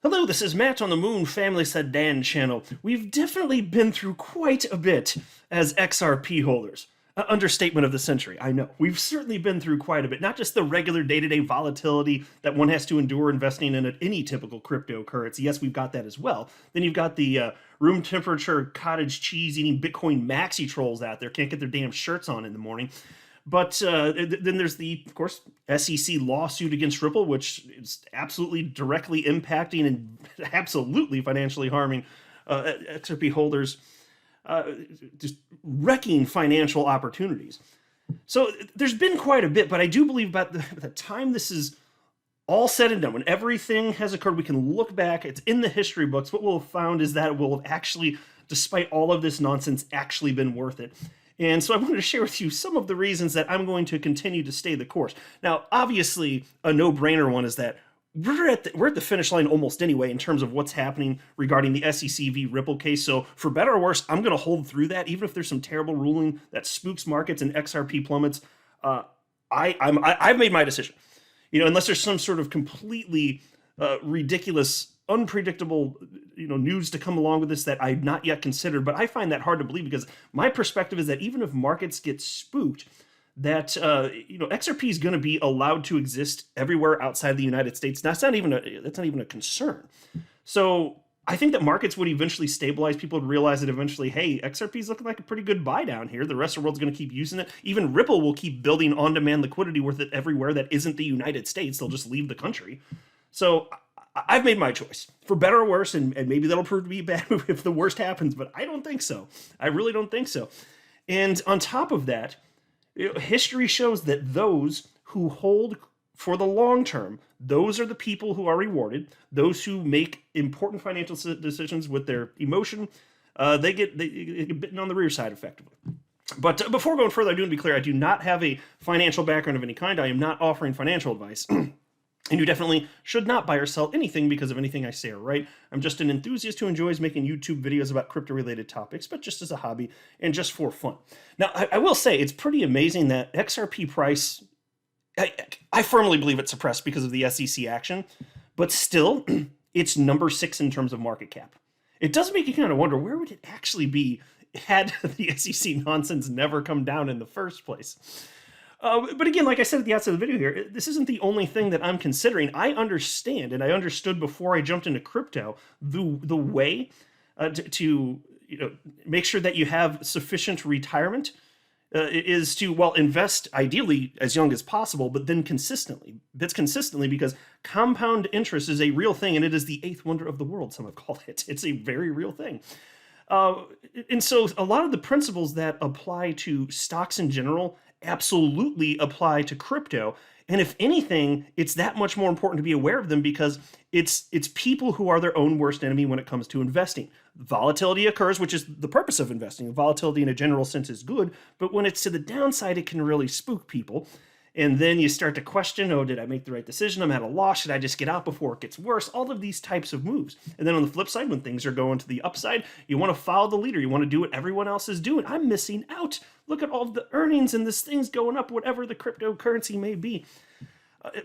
Hello, this is Matt on the Moon Family Said Dan channel. We've definitely been through quite a bit as XRP holders. Understatement of the century, I know. We've certainly been through quite a bit, not just the regular day-to-day volatility that one has to endure investing in any typical cryptocurrency. Yes, we've got that as well. Then you've got the room temperature cottage cheese eating Bitcoin maxi trolls out there, can't get their damn shirts on in the morning. But then there's the, of course, SEC lawsuit against Ripple, which is absolutely directly impacting and absolutely financially harming XRP holders, just wrecking financial opportunities. So there's been quite a bit, but I do believe by the time this is all said and done, when everything has occurred, we can look back. It's in the history books. What we'll have found is that it will have actually, despite all of this nonsense, actually been worth it. And so I wanted to share with you some of the reasons that I'm going to continue to stay the course. Now, obviously, a no-brainer one is that we're at the finish line almost anyway in terms of what's happening regarding the SEC v. Ripple case. So for better or worse, I'm going to hold through that, even if there's some terrible ruling that spooks markets and XRP plummets. I've made my decision. Unless there's some sort of completely ridiculous, unpredictable, news to come along with this that I've not yet considered. But I find that hard to believe because my perspective is that even if markets get spooked, that XRP is going to be allowed to exist everywhere outside the United States. That's not even a concern. So I think that markets would eventually stabilize. People would realize that eventually, hey, XRP is looking like a pretty good buy down here. The rest of the world's going to keep using it. Even Ripple will keep building on-demand liquidity with it everywhere that isn't the United States. They'll just leave the country. So I've made my choice, for better or worse, and maybe that'll prove to be bad if the worst happens, but I don't think so. I really don't think so. And on top of that, history shows that those who hold for the long term, those are the people who are rewarded. Those who make important financial decisions with their emotion, they get bitten on the rear side effectively. But before going further, I do want to be clear, I do not have a financial background of any kind. I am not offering financial advice. And you definitely should not buy or sell anything because of anything I say or write. I'm just an enthusiast who enjoys making YouTube videos about crypto-related topics, but just as a hobby and just for fun. Now, I will say it's pretty amazing that XRP price, I firmly believe it's suppressed because of the SEC action, but still, it's number 6 in terms of market cap. It does make you kind of wonder, where would it actually be had the SEC nonsense never come down in the first place? But again, like I said at the outset of the video here, this isn't the only thing that I'm considering. I understand, and I understood before I jumped into crypto, the way to make sure that you have sufficient retirement is to, well, invest ideally as young as possible, but then consistently. That's consistently because compound interest is a real thing, and it is the 8th wonder of the world, some have called it. It's a very real thing. And so a lot of the principles that apply to stocks in general absolutely apply to crypto. And if anything, it's that much more important to be aware of them because it's people who are their own worst enemy when it comes to investing. Volatility occurs, which is the purpose of investing. Volatility in a general sense is good, but when it's to the downside, it can really spook people. And then you start to question, oh, did I make the right decision? I'm at a loss. Should I just get out before it gets worse? All of these types of moves. And then on the flip side, when things are going to the upside, you want to follow the leader. You want to do what everyone else is doing. I'm missing out. Look at all of the earnings and this thing's going up, whatever the cryptocurrency may be.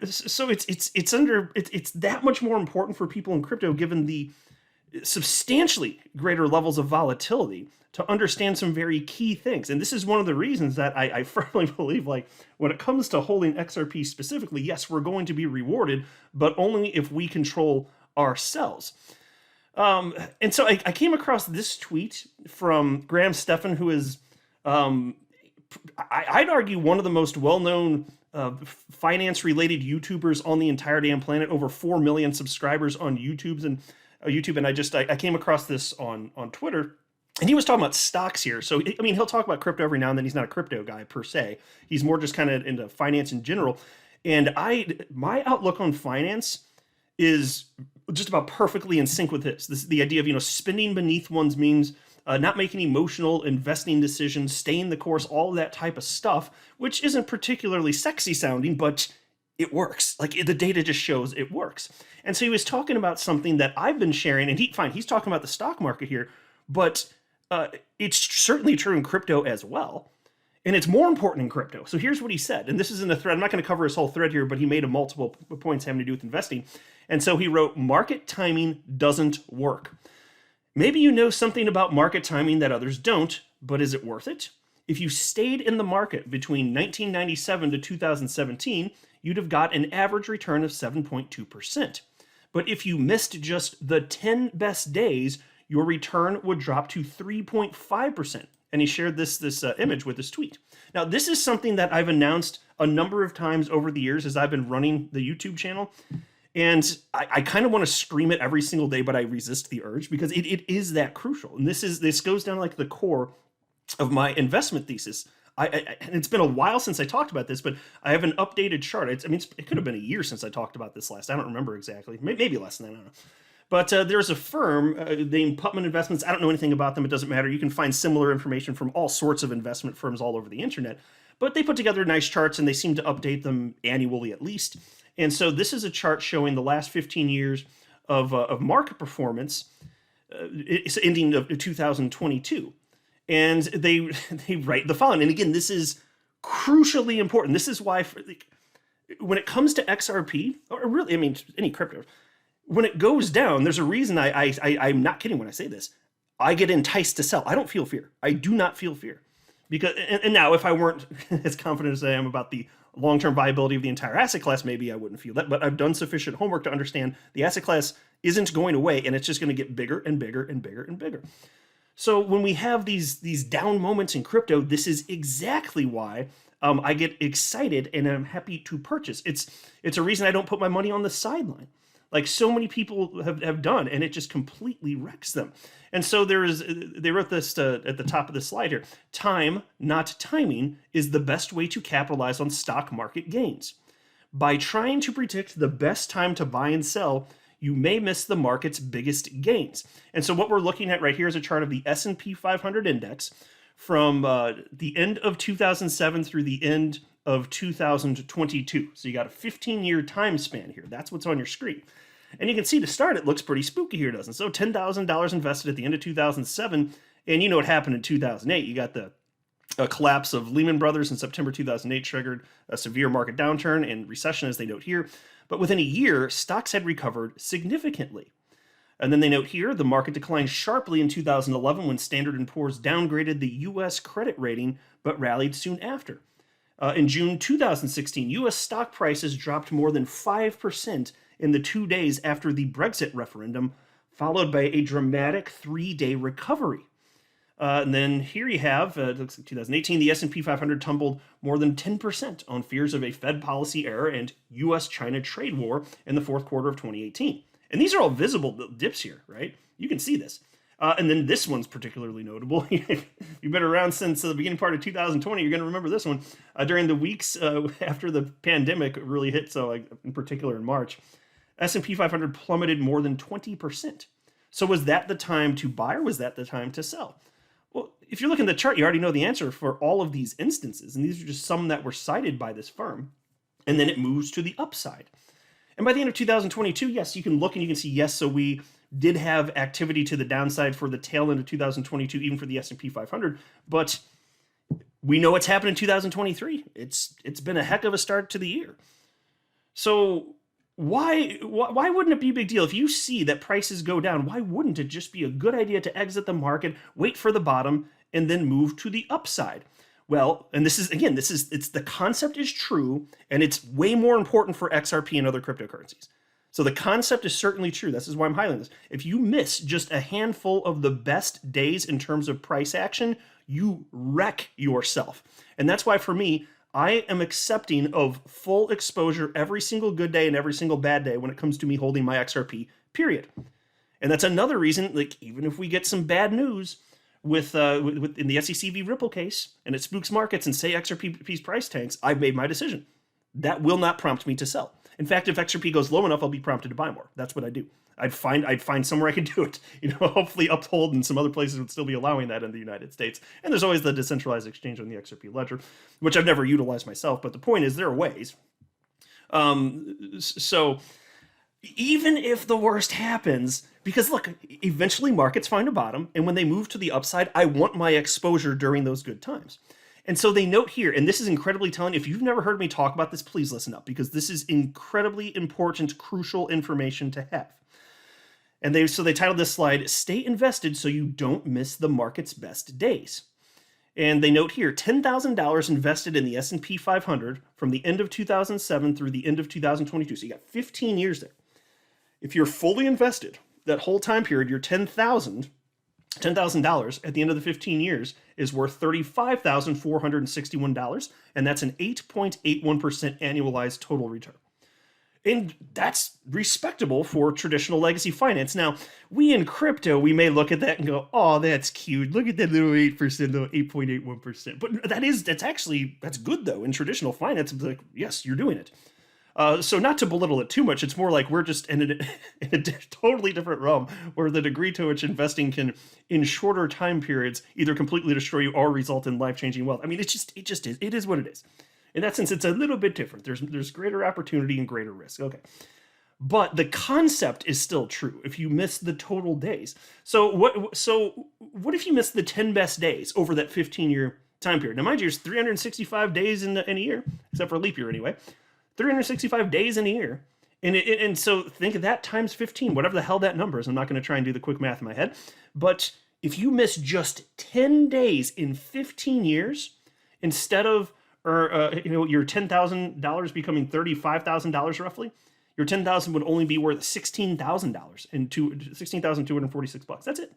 So it's that much more important for people in crypto, given the substantially greater levels of volatility, to understand some very key things. And this is one of the reasons that I firmly believe, like, when it comes to holding XRP specifically, yes, we're going to be rewarded, but only if we control ourselves. And so I came across this tweet from Graham Stephan, who is, I'd argue, one of the most well-known finance-related YouTubers on the entire damn planet, over 4 million subscribers on YouTube. And I came across this on Twitter, and he was talking about stocks here. So, I mean, he'll talk about crypto every now and then. He's not a crypto guy per se. He's more just kind of into finance in general. And my outlook on finance is just about perfectly in sync with this. The idea of, spending beneath one's means, not making emotional investing decisions, staying the course, all of that type of stuff, which isn't particularly sexy sounding, but it works. Like, the data just shows it works. And so he was talking about something that I've been sharing, and he's talking about the stock market here, but it's certainly true in crypto as well. And it's more important in crypto. So here's what he said, and this is in the thread. I'm not going to cover his whole thread here, but he made multiple points having to do with investing. And so he wrote, "Market timing doesn't work. Maybe you know something about market timing that others don't, but is it worth it? If you stayed in the market between 1997 to 2017, you'd have got an average return of 7.2%. But if you missed just the 10 best days, your return would drop to 3.5%." And he shared this image with his tweet. Now, this is something that I've announced a number of times over the years as I've been running the YouTube channel. And I kind of want to scream it every single day, but I resist the urge because it is that crucial. And this goes down like the core of my investment thesis. And it's been a while since I talked about this, but I have an updated chart. It could have been a year since I talked about this last. I don't remember exactly. Maybe less than that. I don't know. But there's a firm named Putman Investments. I don't know anything about them. It doesn't matter. You can find similar information from all sorts of investment firms all over the internet. But they put together nice charts, and they seem to update them annually at least. And so this is a chart showing the last 15 years of market performance, it's ending of 2022. And they write the following. And again, this is crucially important. This is why when it comes to XRP, or really, any crypto, when it goes down, there's a reason I'm not kidding when I say this. I get enticed to sell. I don't feel fear. I do not feel fear. Because and now, if I weren't as confident as I am about the long-term viability of the entire asset class, maybe I wouldn't feel that. But I've done sufficient homework to understand the asset class isn't going away, and it's just going to get bigger and bigger and bigger and bigger. So when we have these down moments in crypto, this is exactly why I get excited and I'm happy to purchase. It's a reason I don't put my money on the sideline, like so many people have done, and it just completely wrecks them. And so they wrote this at the top of the slide here. Time, not timing, is the best way to capitalize on stock market gains. By trying to predict the best time to buy and sell, you may miss the market's biggest gains. And so what we're looking at right here is a chart of the S&P 500 index from the end of 2007 through the end of 2022. So you got a 15-year time span here. That's what's on your screen. And you can see to start, it looks pretty spooky here, doesn't it? So $10,000 invested at the end of 2007, and you know what happened in 2008. You got the collapse of Lehman Brothers in September 2008 triggered a severe market downturn and recession, as they note here. But within a year, stocks had recovered significantly. And then they note here, the market declined sharply in 2011 when Standard & Poor's downgraded the U.S. credit rating, but rallied soon after. In June 2016, U.S. stock prices dropped more than 5% in the 2 days after the Brexit referendum, followed by a dramatic 3-day recovery. And then here you have, looks like 2018, the S&P 500 tumbled more than 10% on fears of a Fed policy error and U.S.-China trade war in the fourth quarter of 2018. And these are all visible dips here, right? You can see this. And then this one's particularly notable. You've been around since the beginning part of 2020. You're going to remember this one. During the weeks after the pandemic really hit, so like in particular in March, S&P 500 plummeted more than 20%. So was that the time to buy or was that the time to sell? Well, if you look in the chart, you already know the answer for all of these instances. And these are just some that were cited by this firm. And then it moves to the upside. And by the end of 2022, yes, you can look and you can see, yes, so we did have activity to the downside for the tail end of 2022, even for the S&P 500. But we know what's happened in 2023. It's been a heck of a start to the year. So why wouldn't it be a big deal? If you see that prices go down, why wouldn't it just be a good idea to exit the market, wait for the bottom, and then move to the upside? Well, and this is, again, it's the concept is true, and it's way more important for XRP and other cryptocurrencies. So the concept is certainly true. This is why I'm highlighting this. If you miss just a handful of the best days in terms of price action, you wreck yourself. And that's why for me, I am accepting of full exposure every single good day and every single bad day when it comes to me holding my XRP, period. And that's another reason, like, even if we get some bad news with in the SEC v. Ripple case, and it spooks markets and say XRP's price tanks, I've made my decision. That will not prompt me to sell. In fact, if XRP goes low enough, I'll be prompted to buy more. That's what I do. I'd find somewhere I could do it. Hopefully Uphold and some other places would still be allowing that in the United States. And there's always the decentralized exchange on the XRP ledger, which I've never utilized myself. But the point is, there are ways. So even if the worst happens, because look, eventually markets find a bottom, and when they move to the upside, I want my exposure during those good times. And so they note here, and this is incredibly telling. If you've never heard me talk about this, please listen up, because this is incredibly important, crucial information to have. And they titled this slide, "Stay Invested So You Don't Miss the Market's Best Days." And they note here, $10,000 invested in the S&P 500 from the end of 2007 through the end of 2022. So you got 15 years there. If you're fully invested that whole time period, your $10,000 at the end of the 15 years is worth $35,461, and that's an 8.81% annualized total return. And that's respectable for traditional legacy finance. Now, we in crypto, we may look at that and go, oh, that's cute. Look at that little 8%, though, 8.81%. But that's good, though. In traditional finance, it's like, yes, you're doing it. So not to belittle it too much, it's more like we're just in a totally different realm where the degree to which investing can, in shorter time periods, either completely destroy you or result in life-changing wealth. I mean, it just is. It is what it is. In that sense, it's a little bit different. There's greater opportunity and greater risk. Okay. But the concept is still true if you miss the total days. So what if you miss the 10 best days over that 15-year time period? Now, mind you, there's 365 days in a year, except for a leap year anyway. 365 days in a year. And so think of that times 15, whatever the hell that number is. I'm not going to try and do the quick math in my head. But if you miss just 10 days in 15 years, instead of your $10,000 becoming $35,000 roughly, your $10,000 would only be worth $16,000 and $16,246. That's it.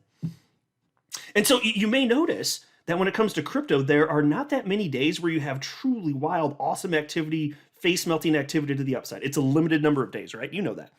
And so you may notice that when it comes to crypto, there are not that many days where you have truly wild, awesome activity, face-melting activity to the upside. It's a limited number of days, right? You know that.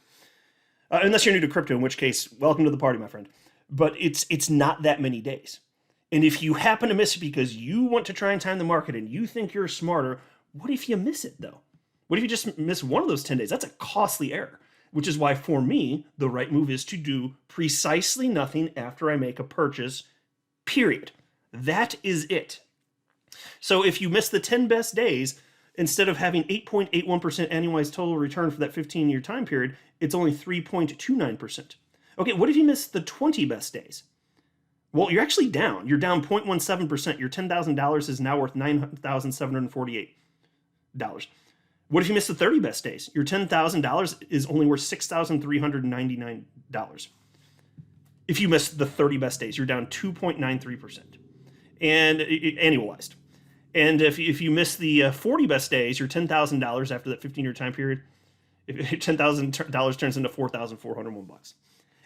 Unless you're new to crypto, in which case, welcome to the party, my friend. But it's not that many days. And if you happen to miss it because you want to try and time the market and you think you're smarter, what if you miss it, though? What if you just miss one of those 10 days? That's a costly error, which is why, for me, the right move is to do precisely nothing after I make a purchase, period. That is it. So if you miss the 10 best days, instead of having 8.81% annualized total return for that 15-year time period, it's only 3.29%. Okay, what if you miss the 20 best days? Well, you're actually down. You're down 0.17%. Your $10,000 is now worth $9,748. What if you miss the 30 best days? Your $10,000 is only worth $6,399. If you miss the 30 best days, you're down 2.93%. And annualized. And if you miss the 40 best days, your $10,000 after that 15-year time period, $10,000 turns into $4,401.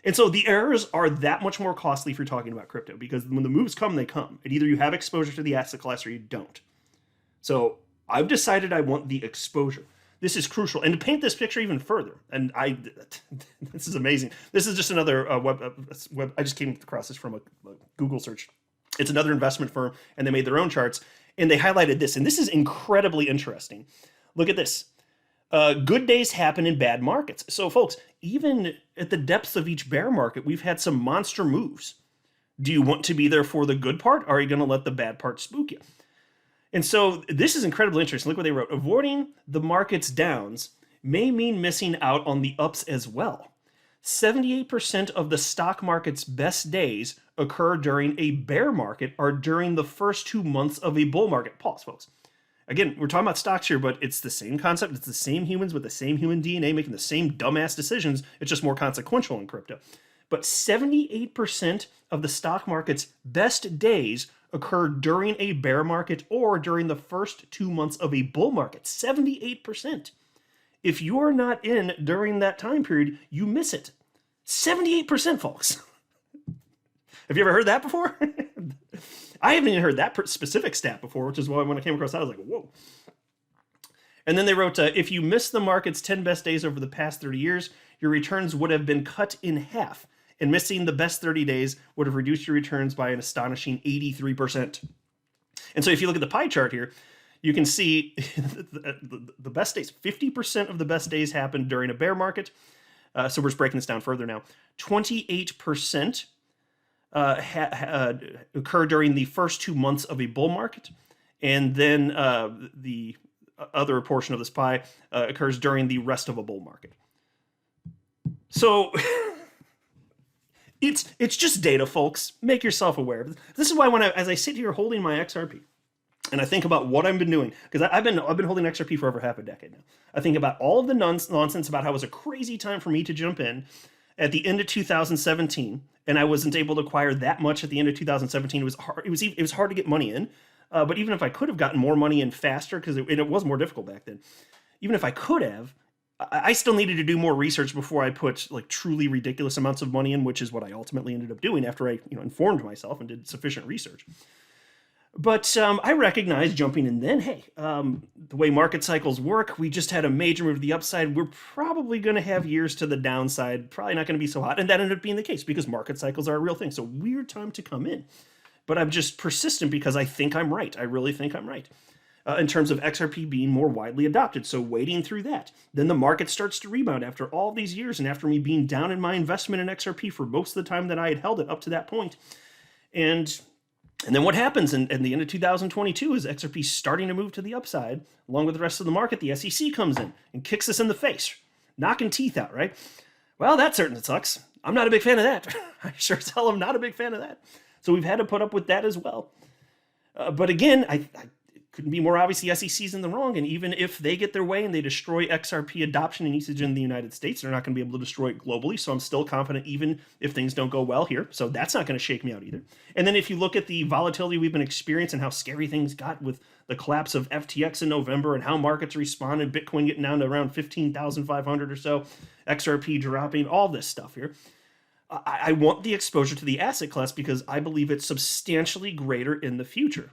And so the errors are that much more costly if you're talking about crypto, because when the moves come, they come. And either you have exposure to the asset class or you don't. So I've decided I want the exposure. This is crucial. And to paint this picture even further, and this is amazing. This is just another web. I just came across this from a Google search. It's another investment firm, and they made their own charts, and they highlighted this. And this is incredibly interesting. Look at this. Good days happen in bad markets. So, folks, even at the depths of each bear market, we've had some monster moves. Do you want to be there for the good part, or are you going to let the bad part spook you? And so this is incredibly interesting. Look what they wrote. Avoiding the market's downs may mean missing out on the ups as well. 78% of the stock market's best days occur during a bear market or during the first 2 months of a bull market. Pause, folks. Again, we're talking about stocks here, but it's the same concept. It's the same humans with the same human DNA making the same dumbass decisions. It's just more consequential in crypto. But 78% of the stock market's best days occur during a bear market or during the first 2 months of a bull market. 78%. If you're not in during that time period, you miss it. 78%, folks. Have you ever heard that before? I haven't even heard that specific stat before, which is why when I came across that, I was like, whoa. And then they wrote, if you miss the market's 10 best days over the past 30 years, your returns would have been cut in half. And missing the best 30 days would have reduced your returns by an astonishing 83%. And so if you look at the pie chart here, you can see the best days, 50% of the best days happened during a bear market. So we're just breaking this down further now. 28% occur during the first 2 months of a bull market. And then the other portion of this pie occurs during the rest of a bull market. So it's just data, folks. Make yourself aware. This is why as I sit here holding my XRP, and I think about what I've been doing, because I've been holding XRP for over half a decade now. I think about all of the nonsense about how it was a crazy time for me to jump in at the end of 2017, and I wasn't able to acquire that much at the end of 2017. It was hard. It was hard to get money in, but even if I could have gotten more money in faster, because it was more difficult back then, even if I could have, I still needed to do more research before I put like truly ridiculous amounts of money in, which is what I ultimately ended up doing after I informed myself and did sufficient research. But I recognize jumping in then, hey, the way market cycles work, we just had a major move to the upside. We're probably going to have years to the downside, probably not going to be so hot. And that ended up being the case because market cycles are a real thing. So weird time to come in. But I'm just persistent because I think I'm right. I really think I'm right. In terms of XRP being more widely adopted. So waiting through that. Then the market starts to rebound after all these years and after me being down in my investment in XRP for most of the time that I had held it up to that point. And then what happens in the end of 2022 is XRP starting to move to the upside. Along with the rest of the market, the SEC comes in and kicks us in the face, knocking teeth out, right? Well, that certainly sucks. I'm not a big fan of that. I sure as hell am not a big fan of that. So we've had to put up with that as well. But again, I couldn't be more obvious the SEC's in the wrong. And even if they get their way and they destroy XRP adoption and usage in the United States, they're not going to be able to destroy it globally. So I'm still confident even if things don't go well here. So that's not going to shake me out either. And then if you look at the volatility we've been experiencing, how scary things got with the collapse of FTX in November and how markets responded, Bitcoin getting down to around 15,500 or so, XRP dropping, all this stuff here. I want the exposure to the asset class because I believe it's substantially greater in the future.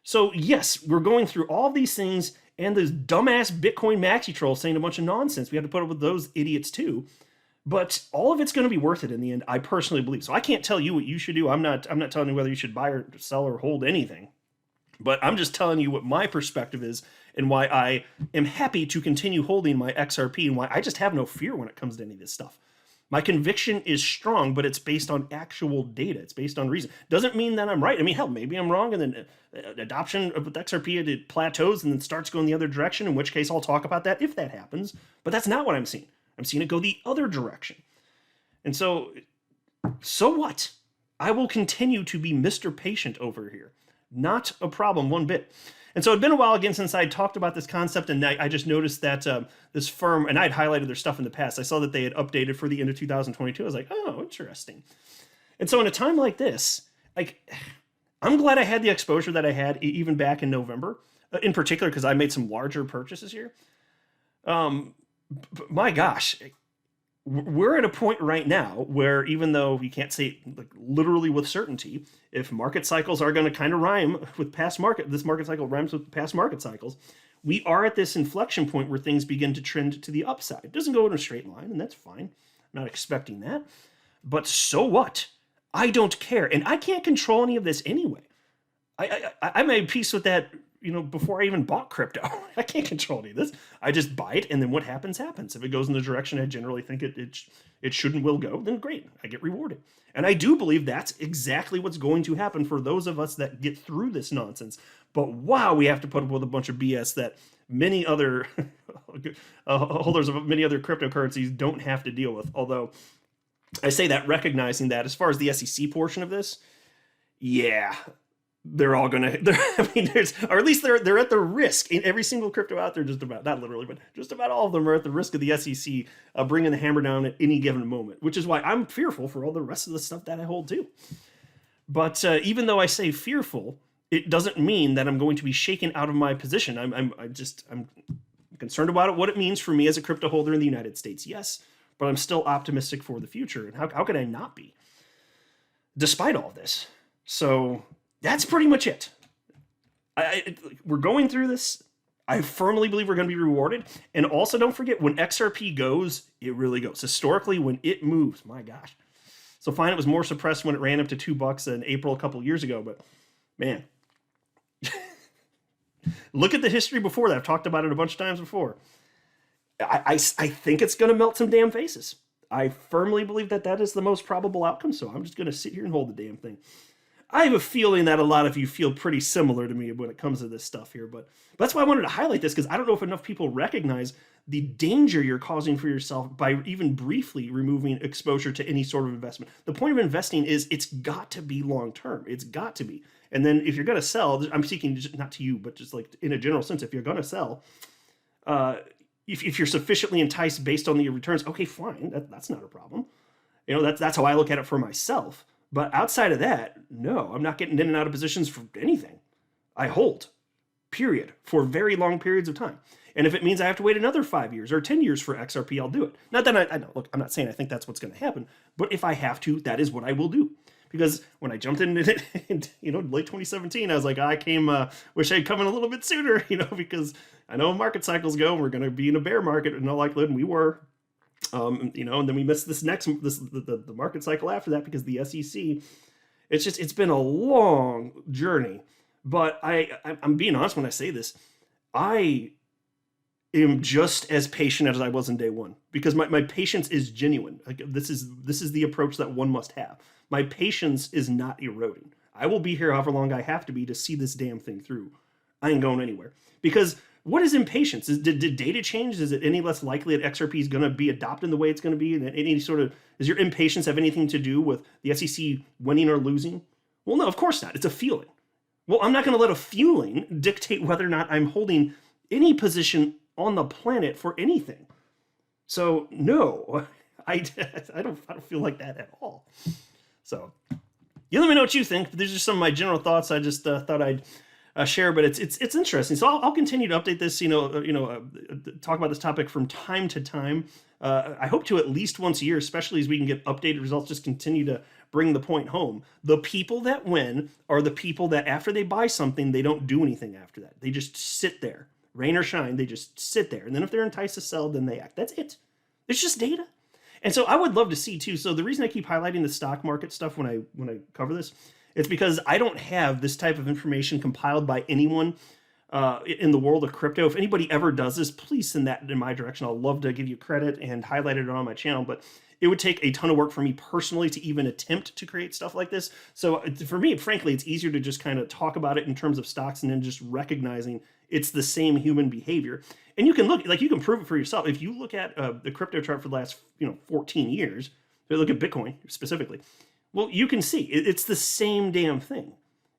So yes, we're going through all these things and those dumbass Bitcoin maxi trolls saying a bunch of nonsense. We have to put up with those idiots too. But all of it's going to be worth it in the end, I personally believe. So I can't tell you what you should do. I'm not telling you whether you should buy or sell or hold anything. But I'm just telling you what my perspective is and why I am happy to continue holding my XRP and why I just have no fear when it comes to any of this stuff. My conviction is strong, but it's based on actual data. It's based on reason. Doesn't mean that I'm right. I mean, hell, maybe I'm wrong, and then adoption of XRP it plateaus and then starts going the other direction, in which case I'll talk about that if that happens. But that's not what I'm seeing. I'm seeing it go the other direction. And so what? I will continue to be Mr. Patient over here. Not a problem one bit. And so it'd been a while again since I talked about this concept, and I just noticed that this firm, and I'd highlighted their stuff in the past. I saw that they had updated for the end of 2022. I was like, oh, interesting. And so in a time like this, I'm glad I had the exposure that I had even back in November, in particular because I made some larger purchases here. My gosh, we're at a point right now where even though you can't say like literally with certainty, if market cycles are going to kind of rhyme with this market cycle rhymes with past market cycles, we are at this inflection point where things begin to trend to the upside. It doesn't go in a straight line, and that's fine. I'm not expecting that. But so what? I don't care. And I can't control any of this anyway. I made peace with that, before I even bought crypto. I can't control any of this. I just buy it, and then what happens, happens. If it goes in the direction I generally think it should and will go, then great. I get rewarded. And I do believe that's exactly what's going to happen for those of us that get through this nonsense. But wow, we have to put up with a bunch of BS that many other holders of many other cryptocurrencies don't have to deal with. Although I say that recognizing that as far as the SEC portion of this, yeah, they're all gonna. Or at least they're at the risk. In every single crypto out there, just about, not literally, but just about all of them are at the risk of the SEC bringing the hammer down at any given moment. Which is why I'm fearful for all the rest of the stuff that I hold too. But even though I say fearful, it doesn't mean that I'm going to be shaken out of my position. I'm concerned about what it means for me as a crypto holder in the United States. Yes, but I'm still optimistic for the future. And how could I not be, despite all this? So that's pretty much it. We're going through this. I firmly believe we're going to be rewarded. And also don't forget, when XRP goes, it really goes. Historically, when it moves, my gosh. So fine, it was more suppressed when it ran up to $2 in April a couple years ago. But man, look at the history before that. I've talked about it a bunch of times before. I think it's going to melt some damn faces. I firmly believe that is the most probable outcome. So I'm just going to sit here and hold the damn thing. I have a feeling that a lot of you feel pretty similar to me when it comes to this stuff here, but that's why I wanted to highlight this, because I don't know if enough people recognize the danger you're causing for yourself by even briefly removing exposure to any sort of investment. The point of investing is it's got to be long-term. It's got to be. And then if you're going to sell, I'm speaking not to you, but just like in a general sense, if you're going to sell, if you're sufficiently enticed based on the returns, okay, fine, that's not a problem. That's how I look at it for myself. But outside of that, no, I'm not getting in and out of positions for anything. I hold, period, for very long periods of time. And if it means I have to wait another 5 years or 10 years for XRP, I'll do it. Not that I know, look, I'm not saying I think that's what's going to happen, but if I have to, that is what I will do. Because when I jumped into it in late 2017, I was like, wish I'd come in a little bit sooner, because I know market cycles go, and we're going to be in a bear market in all likelihood, and we were. And then we missed the market cycle after that because the SEC. It's been a long journey, but I'm being honest when I say this. I am just as patient as I was in day one because my patience is genuine. Like this is the approach that one must have. My patience is not eroding. I will be here however long I have to be to see this damn thing through. I ain't going anywhere because. What is impatience? Did data change? Is it any less likely that XRP is going to be adopted the way it's going to be? And does your impatience have anything to do with the SEC winning or losing? Well, no, of course not. It's a feeling. Well, I'm not going to let a feeling dictate whether or not I'm holding any position on the planet for anything. So no, I don't feel like that at all. So you let me know what you think. But these are some of my general thoughts. I just thought I'd share, but it's interesting. So I'll continue to update this, talk about this topic from time to time. I hope to at least once a year, especially as we can get updated results, just continue to bring the point home. The people that win are the people that after they buy something, they don't do anything after that. They just sit there, rain or shine, they just sit there. And then if they're enticed to sell, then they act. That's it. It's just data. And so I would love to see too. So the reason I keep highlighting the stock market stuff when I cover this, it's because I don't have this type of information compiled by anyone in the world of crypto. If anybody ever does this, please send that in my direction. I'll love to give you credit and highlight it on my channel, but it would take a ton of work for me personally to even attempt to create stuff like this. So for me, frankly, it's easier to just kind of talk about it in terms of stocks and then just recognizing it's the same human behavior. And you can you can prove it for yourself. If you look at the crypto chart for the last 14 years, look at Bitcoin specifically, well, you can see it's the same damn thing,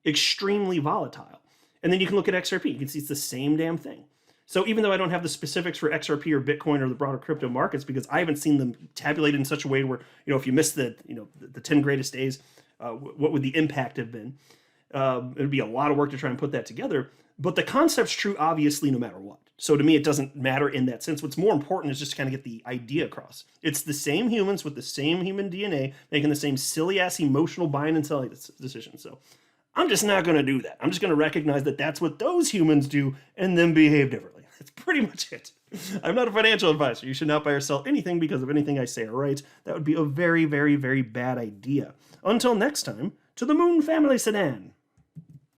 extremely volatile. And then you can look at XRP. You can see it's the same damn thing. So even though I don't have the specifics for XRP or Bitcoin or the broader crypto markets, because I haven't seen them tabulated in such a way where, if you missed the 10 greatest days, what would the impact have been? It'd be a lot of work to try and put that together. But the concept's true, obviously, no matter what. So to me, it doesn't matter in that sense. What's more important is just to kind of get the idea across. It's the same humans with the same human DNA making the same silly-ass emotional buying and selling decisions. So I'm just not going to do that. I'm just going to recognize that that's what those humans do and then behave differently. That's pretty much it. I'm not a financial advisor. You should not buy or sell anything because of anything I say or write. That would be a very, very, very bad idea. Until next time, to the Moon Family Sedan.